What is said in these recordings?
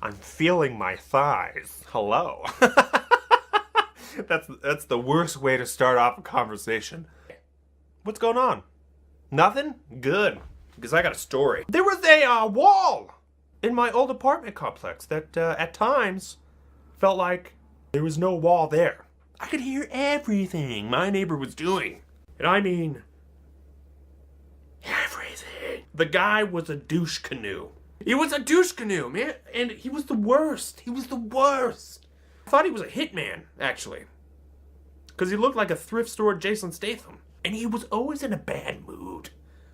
I'm feeling my thighs. Hello. That's the worst way to start off a conversation. What's going on? Nothing? Good. Because I got a story. There was a wall in my old apartment complex that at times felt like there was no wall there. I could hear everything my neighbor was doing. And I mean, everything. The guy was a douche canoe. He was a douche canoe, man. And he was the worst. He was the worst. I thought he was a hitman, actually. Because he looked like a thrift store Jason Statham. And he was always in a bad mood.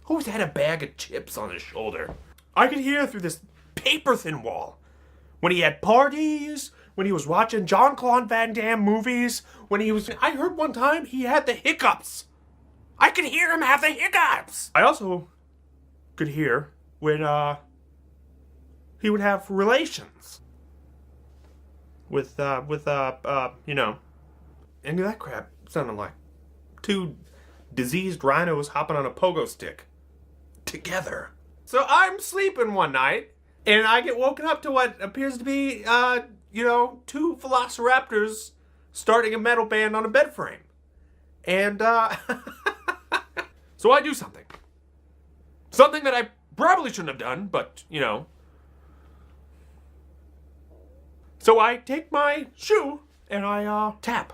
Always had a bag of chips on his shoulder. I could hear through this paper-thin wall. When he had parties, when he was watching Jean-Claude Van Damme movies, I heard one time he had the hiccups. I could hear him have the hiccups. I also could hear when, he would have relations with, you know, any of that crap sounded like two diseased rhinos hopping on a pogo stick together. So I'm sleeping one night, and I get woken up to what appears to be, you know, two velociraptors starting a metal band on a bed frame. And, so I do something. Something that I probably shouldn't have done, but, you know. So I take my shoe, and I, tap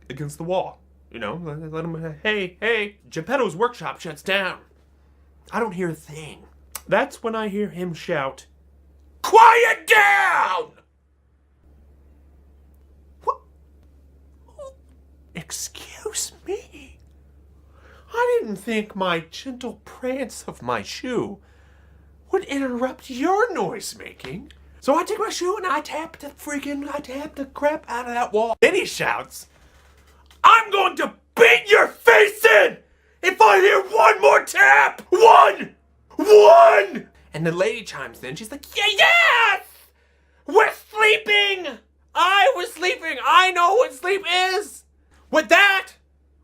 against the wall. You know, let him, hey, Geppetto's workshop shuts down. I don't hear a thing. That's when I hear him shout, "Quiet down!" What? Excuse me? I didn't think my gentle prance of my shoe would interrupt your noise making. So I take my shoe and I tap the crap out of that wall. Then he shouts, "I'm going to beat your face in if I hear one more tap! One! And the lady chimes in. She's like, yes! We're sleeping! I was sleeping! I know what sleep is! With that,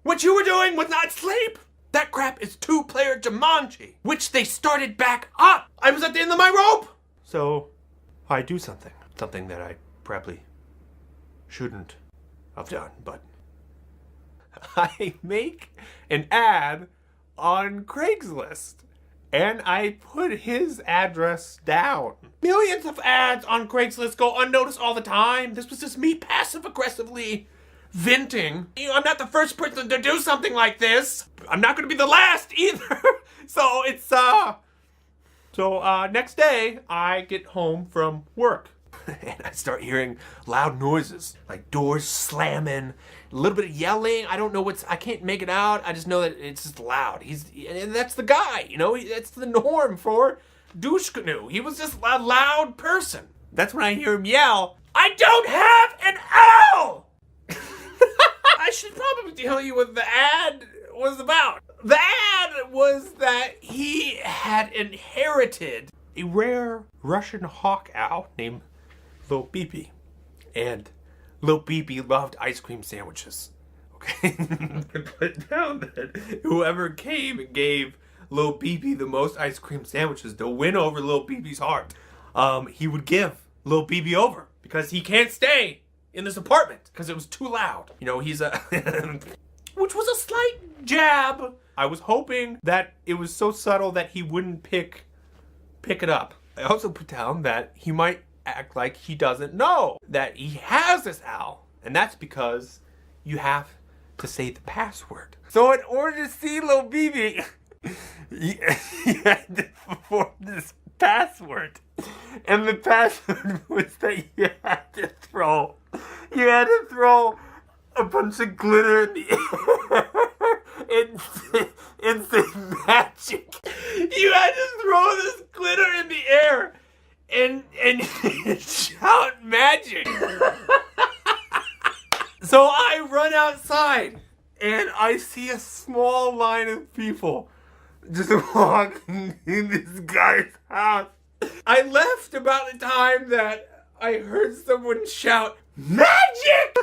what you were doing was not sleep! That crap is two-player Jumanji, which they started back up! I was at the end of my rope! So, I do something. Something that I probably shouldn't have done, but I make an ad on Craigslist, and I put his address down. Millions of ads on Craigslist go unnoticed all the time. This was just me passive-aggressively venting. You know, I'm not the first person to do something like this. I'm not going to be the last either. So it's, next day, I get home from work. And I start hearing loud noises, like doors slamming, a little bit of yelling. I don't know I can't make it out. I just know that it's just loud. And that's the guy, you know, that's the norm for douche canoe. He was just a loud person. That's when I hear him yell, "I don't have an L!" I should probably tell you what the ad was about. The ad was that he had inherited a rare Russian hawk owl named Lil Beepy. And Lil Beepy loved ice cream sandwiches. Okay? Put down that whoever came and gave Lil Beepy the most ice cream sandwiches to win over Lil Beepy's heart, he would give Lil Beepy over. Because he can't stay in this apartment. Because it was too loud. You know, he's a... Which was a slight jab. I was hoping that it was so subtle that he wouldn't pick it up. I also put down that he might act like he doesn't know that he has this owl, and that's because you have to say the password. So in order to see Lil BB, you had to perform this password, and the password was that you had to throw a bunch of glitter in the air and say magic. You had to throw this glitter in the air and shout magic. So I run outside and I see a small line of people just walking in this guy's house. I left about the time that I heard someone shout magic.